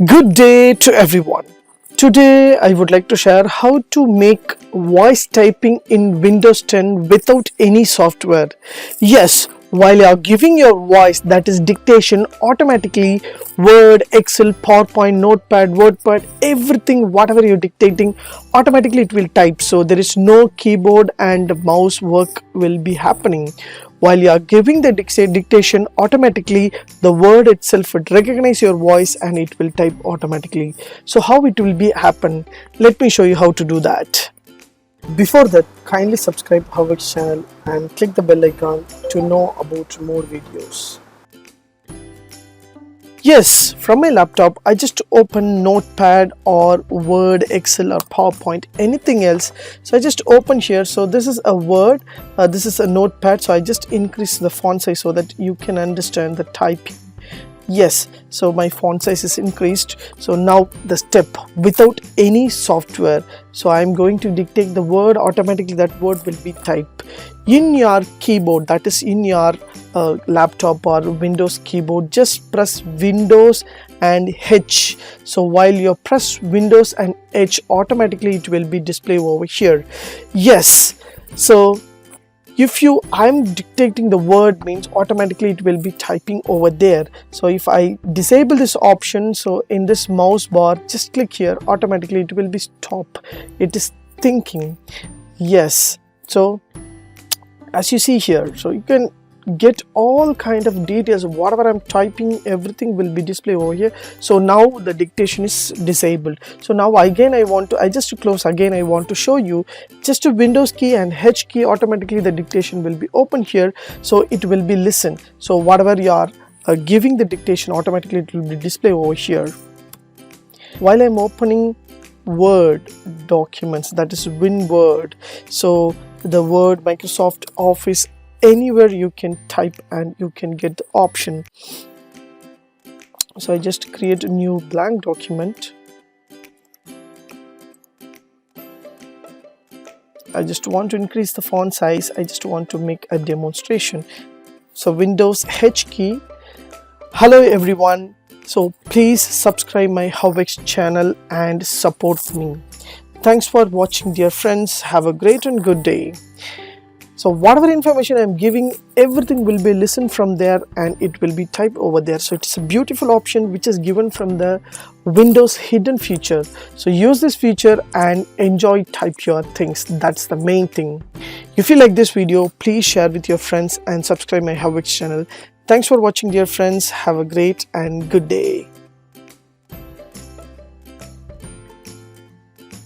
Good day to everyone. Today I would like to share how to make voice typing in Windows 10 without any software. Yes, while you are giving your voice, that is dictation, automatically Word, Excel, PowerPoint, Notepad, WordPad, everything whatever you're dictating, automatically it will type. So there is no keyboard and mouse work will be happening. While you are giving the dictation, automatically the word itself would recognize your voice and it will type automatically. So how it will be happen? Let me show you how to do that. Before that, kindly subscribe HowXT channel and click the bell icon to know about more videos. Yes, from my laptop, I just open Notepad or Word, Excel or PowerPoint, anything else. So I just open here. So this is a Word, this is a Notepad. So I just increase the font size so that you can understand the typing. Yes, so my font size is increased. So now the step without any software. So I'm going to dictate the word, automatically that word will be typed in your keyboard, that is in your laptop or Windows keyboard. Just press Windows and H. So while you press Windows and H, automatically it will be displayed over here. Yes, so if I'm dictating the word means automatically it will be typing over there. So if I disable this option, so in this mouse bar, just click here, automatically it will be stop. It is thinking. Yes, so as you see here, so you can get all kind of details of whatever I'm typing, everything will be displayed over here. So now the dictation is disabled. So now again I just to close again, I want to show you just a Windows key and H key, automatically the dictation will be open here. So it will be listen. So whatever you are giving the dictation, automatically it will be displayed over here. While I'm opening Word documents, that is WinWord, so the Word, Microsoft Office, anywhere you can type and you can get the option. So I just create a new blank document. I just want to increase the font size. I just want to make a demonstration. So Windows H key. Hello everyone. So please subscribe my HowXT channel and support me. Thanks for watching, dear friends. Have a great and good day. So whatever information I'm giving, everything will be listened from there and it will be typed over there. So it's a beautiful option which is given from the Windows hidden feature. So use this feature and enjoy type your things. That's the main thing. If you like this video, please share with your friends and subscribe my HowXT channel. Thanks for watching, dear friends. Have a great and good day.